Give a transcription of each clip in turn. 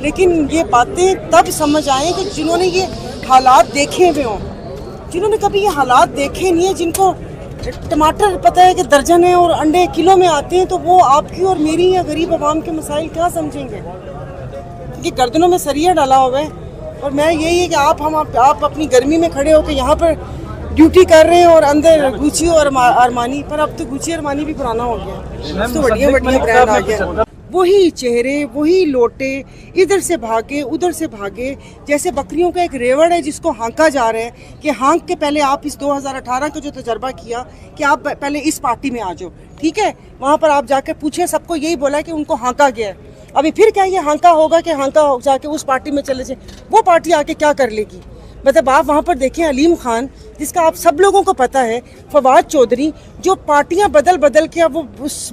لیکن یہ باتیں تب سمجھ آئیں کہ جنہوں نے یہ حالات دیکھے ہوئے ہوں، جنہوں نے کبھی یہ حالات دیکھے نہیں ہیں، جن کو ٹماٹر پتہ ہے کہ درجن ہے اور انڈے کلو میں آتے ہیں، تو وہ آپ کی اور میری یا غریب عوام کے مسائل کیا سمجھیں گے؟ کہ گردنوں میں سریا ڈالا ہوا ہے. اور میں یہی ہے کہ آپ اپنی گرمی میں کھڑے ہو کے یہاں پر ڈیوٹی کر رہے ہیں اور اندر گوچی اور ارمانی، پر اب تو گوچی ارمانی بھی پرانا ہو گیا، تو بڑھیا برانڈ آ گیا. وہی چہرے، وہی لوٹے، ادھر سے بھاگے ادھر سے بھاگے، جیسے بکریوں کا ایک ریوڑ ہے جس کو ہانکا جا رہا ہے کہ ہانک کے پہلے آپ اس 2018 کا جو تجربہ کیا کہ آپ پہلے اس پارٹی میں آ جاؤ، ٹھیک ہے، وہاں پر آپ جا کے پوچھیں، سب کو یہی بولا کہ ان کو ہانکا گیا ہے. ابھی پھر کیا یہ ہانکا ہوگا کہ ہانکا جا کے اس پارٹی میں چلے جائیں؟ وہ پارٹی آ کے کیا کر لے گی؟ مطلب آپ وہاں پر دیکھیں علیم خان جس کا آپ سب لوگوں کو پتہ ہے، فواد چودھری جو پارٹیاں بدل کے اب وہ اس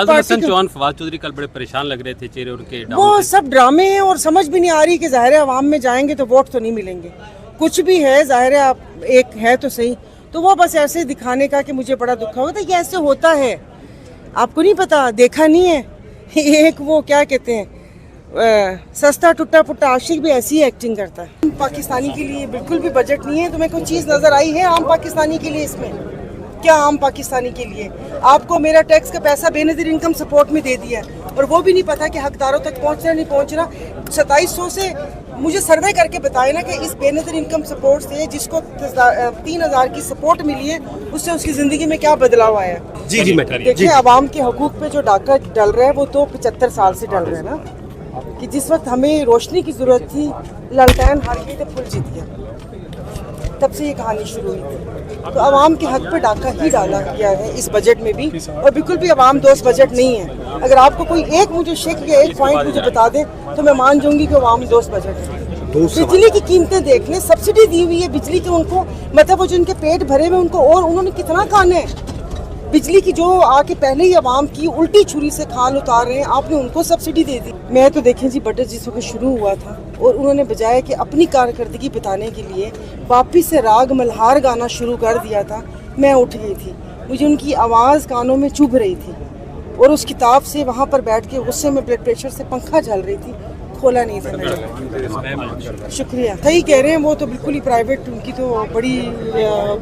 پارٹی فواد چودھری کل بڑے پریشان لگ رہے تھے، چہرے ان کے وہ سب ڈرامے ہیں اور سمجھ بھی نہیں آ رہی کہ ظاہر ہے عوام میں جائیں گے تو ووٹ تو نہیں ملیں گے، کچھ بھی ہے ظاہر ہے، آپ ایک ہے تو صحیح، تو وہ بس ایسے دکھانے کا کہ مجھے بڑا دکھ ہوتا ہے. یہ ایسے ہوتا ہے، آپ کو نہیں پتا، دیکھا نہیں ہے. ایک وہ کیا کہتے ہیں سستا ٹوٹا پٹا عاشق بھی ایسی ایکٹنگ کرتا ہے. پاکستانی کے لیے بالکل بھی بجٹ نہیں ہے. تمہیں کوئی چیز نظر آئی ہے عام پاکستانی کے لیے؟ اس میں کیا عام پاکستانی کے لیے؟ آپ کو میرا ٹیکس کا پیسہ بے نظیر انکم سپورٹ میں دے دیا ہے اور وہ بھی نہیں پتا کہ حقداروں تک پہنچ رہا نہیں پہنچ رہا. 2700 سے مجھے سروے کر کے بتائے نا کہ اس بے نظیر انکم سپورٹ سے جس کو 3000 کی سپورٹ ملی ہے اس سے اس کی زندگی میں کیا بدلاؤ آیا ہے. جی دیکھیں عوام کے حقوق پہ جو ڈاکہ ڈل رہا ہے وہ تو 75 سال سے ڈل رہا ہے نا، کہ جس وقت ہمیں روشنی کی ضرورت تھی لالٹین ہار گئی تو پھل جیت گیا، تب سے یہ کہانی شروع ہوئی تھی. تو عوام کے حق پہ ڈاکہ ہی ڈالا گیا ہے اس بجٹ میں بھی، اور بالکل بھی عوام دوست بجٹ نہیں ہے. اگر آپ کو کوئی ایک مجھے شک یا ایک پوائنٹ مجھے بتا دیں تو میں مان جاؤں گی کہ عوام دوست بجٹ ہے. بجلی کی قیمتیں دیکھ لیں، سبسڈی دی ہوئی ہے بجلی کی، ان کو مطلب وہ جو ان کے پیٹ بھرے ہوئے ان کو اور انہوں نے کتنا کھانا ہے بجلی کی، جو آ کے پہلے ہی عوام کی الٹی چھری سے کھان اتار رہے ہیں، آپ نے ان کو سبسڈی دے دی. میں تو دیکھیں جی بجٹ جس وقت شروع ہوا تھا اور انہوں نے بجائے کہ اپنی کارکردگی بتانے کے لیے واپس سے راگ ملہار گانا شروع کر دیا تھا، میں اٹھ گئی تھی. مجھے ان کی آواز کانوں میں چبھ رہی تھی اور اس کتاب سے وہاں پر بیٹھ کے غصے میں بلڈ پریشر سے پنکھا جل رہی تھی، کھولا نہیں تھا میں نے. شکریہ. صحیح کہہ رہے ہیں، وہ تو بالکل ہی پرائیویٹ، ان کی تو بڑی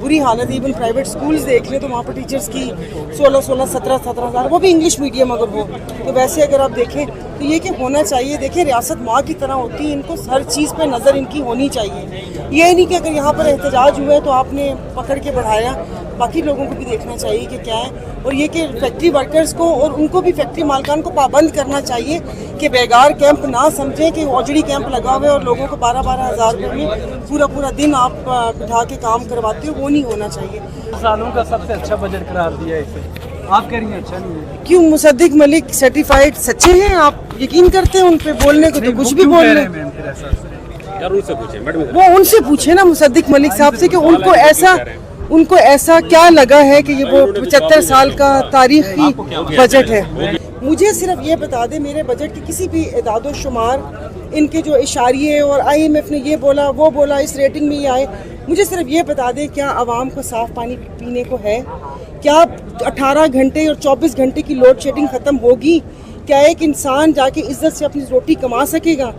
بری حالت ہے. ایون پرائیویٹ سکولز دیکھ لیں تو وہاں پر ٹیچرز کی 16 ہزار، وہ بھی انگلش میڈیم. اگر وہ تو ویسے اگر آپ دیکھیں تو یہ کہ ہونا چاہیے. دیکھیں ریاست ماں کی طرح ہوتی ہے، ان کو ہر چیز پہ نظر ان کی ہونی چاہیے. یہ نہیں کہ اگر یہاں پر احتجاج ہوا ہے تو آپ نے پکڑ کے بڑھایا، باقی لوگوں کو بھی دیکھنا چاہیے کہ کیا ہے. اور یہ کہ فیکٹری ورکرز کو اور ان کو بھی فیکٹری مالکان کو پابند کرنا چاہیے کہ بیگار کیمپ نہ سمجھیں کہ اوجڑی کیمپ لگا ہوا ہے اور لوگوں کو 12 ہزار روپے میں پورا دن آپ بٹھا کے کام کرواتے ہو، وہ نہیں ہونا چاہیے. سالوں کا سب سے اچھا بجٹ قرار دیا ہے اسے، آپ کہہ رہی ہیں اچھا نہیں ہے. کیوں مصدق ملک سرٹیفائڈ سچے ہیں؟ آپ یقین کرتے ہیں ان پہ بولنے کو؟ تو کچھ بھی بول رہے ہیں. وہ ان سے پوچھیں نا مصدق ملک صاحب سے کہ ان کو ایسا کیا لگا ہے کہ یہ وہ 75 سال کا تاریخی بجٹ ہے. مجھے صرف یہ بتا دیں میرے بجٹ کی کسی بھی اعداد و شمار، ان کے جو اشاریے اور IMF نے یہ بولا وہ بولا اس ریٹنگ میں یہ آئے، مجھے صرف یہ بتا دیں کیا عوام کو صاف پانی پینے کو ہے؟ کیا 18 گھنٹے اور 24 گھنٹے کی لوڈ شیڈنگ ختم ہوگی؟ کیا ایک انسان جا کے عزت سے اپنی روٹی کما سکے گا؟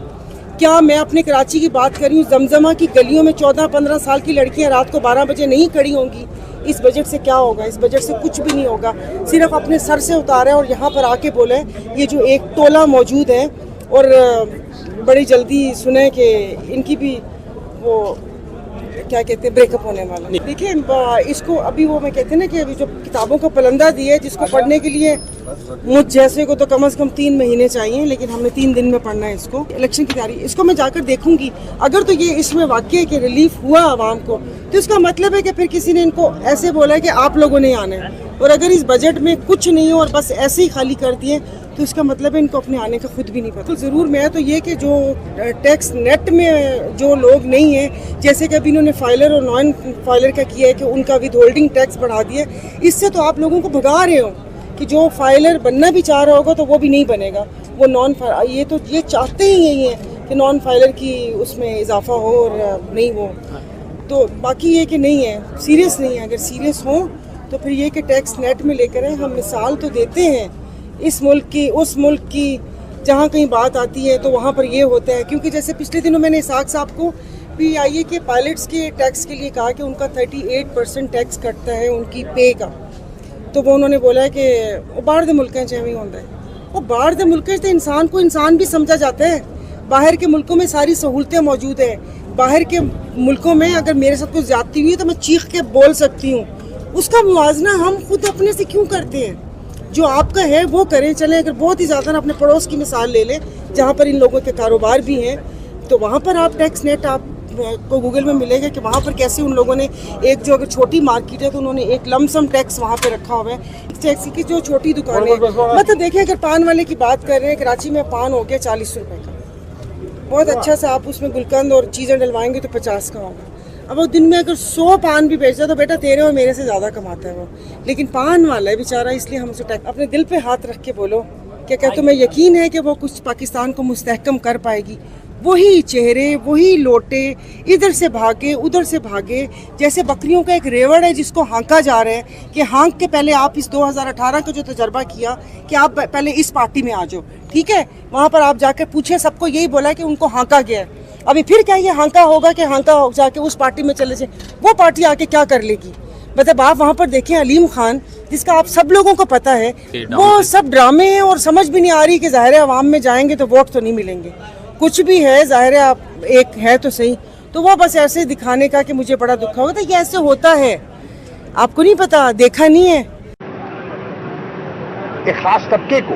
کیا میں اپنے کراچی کی بات کر رہی ہوں، زمزمہ کی گلیوں میں 14-15 سال کی لڑکیاں رات کو 12 بجے نہیں کھڑی ہوں گی؟ اس بجٹ سے کیا ہوگا؟ اس بجٹ سے کچھ بھی نہیں ہوگا. صرف اپنے سر سے اتارا ہے اور یہاں پر آ کے بولا ہے یہ جو ایک ٹولہ موجود ہے اور بڑی جلدی سنیں کہ ان کی بھی وہ کیا کہتے ہیں بریک اپ ہونے والا. دیکھیں اس کو ابھی وہ میں کہتے ہیں نا کہ ابھی جو کتابوں کو پلندہ دی ہے جس کو پڑھنے کے لیے مجھ جیسے کو تو کم از کم 3 مہینے چاہیے، لیکن ہم نے 3 دن میں پڑھنا ہے اس کو. الیکشن کی تیاری اس کو میں جا کر دیکھوں گی. اگر تو یہ اس میں واقعی کہ ریلیف ہوا عوام کو تو اس کا مطلب ہے کہ پھر کسی نے ان کو ایسے بولا کہ آپ لوگوں نے آنا ہے، اور اگر اس بجٹ میں کچھ نہیں ہو اور بس ایسے ہی خالی کر دیے تو اس کا مطلب ہے ان کو اپنے آنے کا خود بھی نہیں پتا. تو ضرور میں تو یہ کہ جو ٹیکس نیٹ میں جو لوگ نہیں ہیں، جیسے کہ ابھی انہوں نے فائلر اور نان فائلر کا کیا ہے کہ ان کا ود ہولڈنگ ٹیکس بڑھا دیا، اس سے تو آپ لوگوں کو بھگا رہے ہو کہ جو فائلر بننا بھی چاہ رہا ہوگا تو وہ بھی نہیں بنے گا. وہ نان یہ تو یہ چاہتے ہی یہی ہیں کہ نان فائلر کی اس میں اضافہ ہو اور نہیں ہو. تو باقی یہ کہ نہیں ہے، سیریس نہیں ہے. اگر سیریس ہوں تو پھر یہ کہ ٹیکس نیٹ میں لے کر ہم مثال تو دیتے ہیں اس ملک کی اس ملک کی جہاں کہیں بات آتی ہے تو وہاں پر یہ ہوتا ہے. کیونکہ جیسے پچھلے دنوں میں نے اسحاق صاحب کو PIA کے پائلٹس کے ٹیکس کے لیے کہا کہ ان کا 38% ٹیکس کٹتا ہے ان کی پے کا, تو وہ انہوں نے بولا ہے کہ وہ باہر دے ملکیں چاہیے ہوتا ہے. وہ باہر دے ملکیں تو انسان کو انسان بھی سمجھا جاتا ہے. باہر کے ملکوں میں ساری سہولتیں موجود ہیں. باہر کے ملکوں میں اگر میرے ساتھ کوئی زیادتی ہوئی تو میں چیخ کے بول سکتی ہوں. اس کا موازنہ ہم خود اپنے سے کیوں کرتے ہیں؟ جو آپ کا ہے وہ کریں. چلیں اگر بہت ہی زیادہ اپنے پڑوس کی مثال لے لیں جہاں پر ان لوگوں کے کاروبار بھی ہیں, تو وہاں پر آپ ٹیکس نیٹ آپ کو گوگل میں ملے گا کہ وہاں پر کیسے ان لوگوں نے ایک جو اگر چھوٹی مارکیٹ ہے تو انہوں نے ایک لمسم ٹیکس وہاں پہ رکھا ہوا ہے. ٹیکسی کی جو چھوٹی دکانیں مطلب دیکھیں, اگر پان والے کی بات کر رہے ہیں, کراچی میں پان ہو گیا 40 روپے کا, بہت اچھا سا آپ اس میں گلقند اور چیزیں ڈلوائیں گے تو 50 کا ہوگا. اب وہ دن میں اگر 100 پان بھی بیچتا ہے تو بیٹا تیرے اور میرے سے زیادہ کماتا ہے وہ, لیکن پان والا ہے بیچارہ, اس لیے ہم اسے ٹیکس. اپنے دل پہ ہاتھ رکھ کے بولو کہ تمہیں یقین ہے کہ وہ کچھ پاکستان کو مستحکم کر پائے گی؟ وہی چہرے, وہی لوٹے, ادھر سے بھاگے ادھر سے بھاگے, جیسے بکریوں کا ایک ریوڑ ہے جس کو ہانکا جا رہا ہے کہ ہانک کے پہلے آپ اس 2018 کا جو تجربہ کیا کہ آپ پہلے اس پارٹی میں آ جاؤ, ٹھیک ہے, وہاں پر آپ جا کے پوچھیں, سب کو یہی بولا کہ ان کو ہانکا گیا ہے. ابھی پھر کیا یہ ہانکا ہوگا کہ ہانکا ہو جا کے اس پارٹی میں چلے جائیں؟ وہ پارٹی آ کے کیا کر لے گی؟ مطلب آپ وہاں پر دیکھیں علیم خان, جس کا آپ سب لوگوں کو پتہ ہے وہ سب ڈرامے ہیں, اور سمجھ بھی نہیں آ رہی کہ ظاہر ہے عوام میں جائیں گے تو ووٹ تو نہیں ملیں گے. کچھ بھی ہے ظاہر ہے, آپ ایک ہے تو صحیح, تو وہ بس ایسے دکھانے کا کہ مجھے بڑا دکھ ہوتا ہے. یہ ایسے ہوتا ہے, آپ کو نہیں پتا, دیکھا نہیں ہے. ایک خاص طبقے کو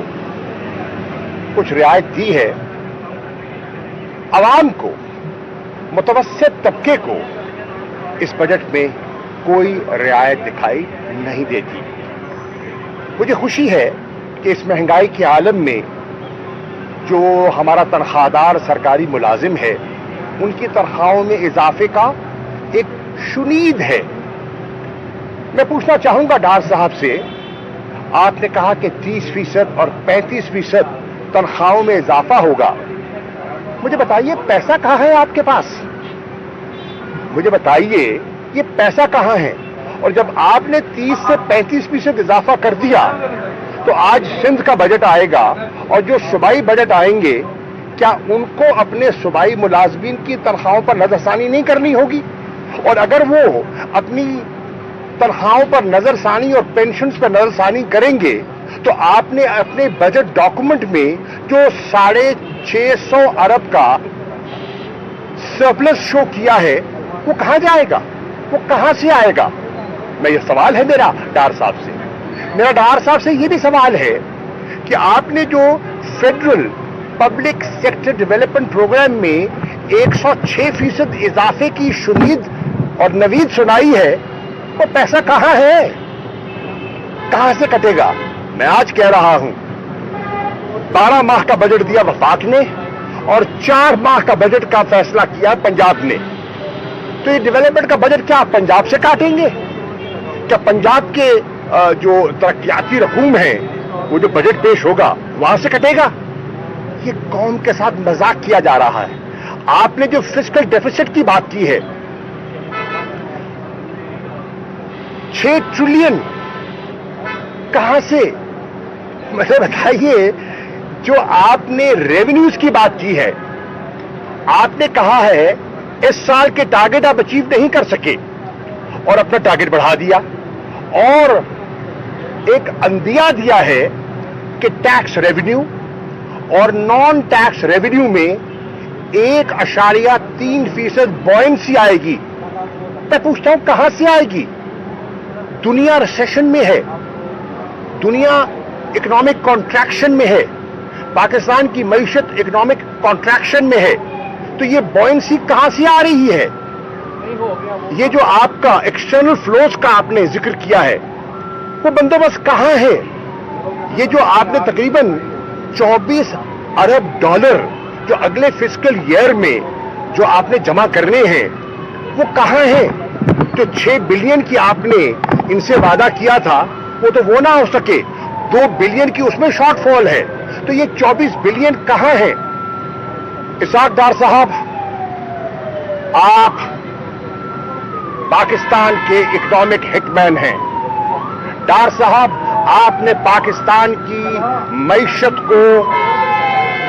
کچھ رعایت دی ہے, عوام کو, متوسط طبقے کو اس بجٹ میں کوئی رعایت دکھائی نہیں دیتی. مجھے خوشی ہے کہ اس مہنگائی کے عالم میں جو ہمارا تنخواہ دار سرکاری ملازم ہے ان کی تنخواہوں میں اضافے کا ایک شنید ہے. میں پوچھنا چاہوں گا ڈار صاحب سے, آپ نے کہا کہ 30% اور 35% تنخواہوں میں اضافہ ہوگا. مجھے بتائیے پیسہ کہاں ہے آپ کے پاس؟ مجھے بتائیے یہ پیسہ کہاں ہے؟ اور جب آپ نے 30 سے 35% اضافہ کر دیا تو آج سندھ کا بجٹ آئے گا اور جو صوبائی بجٹ آئیں گے, کیا ان کو اپنے صوبائی ملازمین کی تنخواہوں پر نظر ثانی نہیں کرنی ہوگی؟ اور اگر وہ اپنی تنخواہوں پر نظر ثانی اور پینشنز پر نظر ثانی کریں گے تو آپ نے اپنے بجٹ ڈاکومنٹ میں جو 650 ارب کا سرپلس شو کیا ہے وہ کہاں جائے گا؟ وہ کہاں سے آئے گا؟ میں یہ سوال ہے میرا ڈار صاحب سے. میرا ڈار صاحب سے یہ بھی سوال ہے کہ آپ نے جو federal public sector development programme میں 106% اضافے کی شنید اور نوید سنائی ہے, وہ پیسہ کہاں ہے؟ کہاں سے کٹے گا؟ میں آج کہہ رہا ہوں 12 ماہ کا بجٹ دیا وفاق نے اور 4 ماہ کا بجٹ کا فیصلہ کیا پنجاب نے. تو یہ ڈیولپمنٹ کا بجٹ کیا پنجاب سے کاٹیں گے؟ کیا پنجاب کے جو ترقیاتی رقوم ہیں وہ جو بجٹ پیش ہوگا وہاں سے کٹے گا؟ یہ قوم کے ساتھ مذاق کیا جا رہا ہے. آپ نے جو فسکل ڈیفیسٹ کی بات کی ہے 6 ٹریلین کہاں سے؟ مجھے بتائیے, جو آپ نے ریونیوز کی بات کی ہے, آپ نے کہا ہے اس سال کے ٹارگٹ آپ اچیو نہیں کر سکے اور اپنا ٹارگٹ بڑھا دیا, اور ایک اندیا دیا ہے کہ ٹیکس ریونیو اور نان ٹیکس ریونیو میں 1.3% بوئنسی آئے گی. میں پوچھتا ہوں کہاں سے آئے گی؟ دنیا ریسیشن میں ہے, دنیا اکنامک کانٹریکشن میں ہے, پاکستان کی معیشت اکنامک کانٹریکشن میں ہے, تو یہ بوئنسی کہاں سے آ رہی ہے؟ یہ جو آپ کا ایکسٹرنل فلوز کا آپ نے ذکر کیا ہے وہ بندوبست کہاں ہے؟ یہ جو آپ نے تقریباً 24 ارب ڈالر جو اگلے فسکل ایئر میں جو آپ نے جمع کرنے ہیں وہ کہاں ہیں؟ جو 6 بلین کی آپ نے ان سے وعدہ کیا تھا وہ تو وہ نہ ہو سکے, 2 بلین کی اس میں شارٹ فال ہے, تو یہ 24 بلین کہاں ہے؟ اسحاق ڈار صاحب, آپ پاکستان کے اکنامک ہٹ مین ہیں. ڈار صاحب, آپ نے پاکستان کی معیشت کو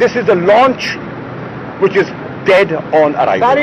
this is a launch which is dead on arrival.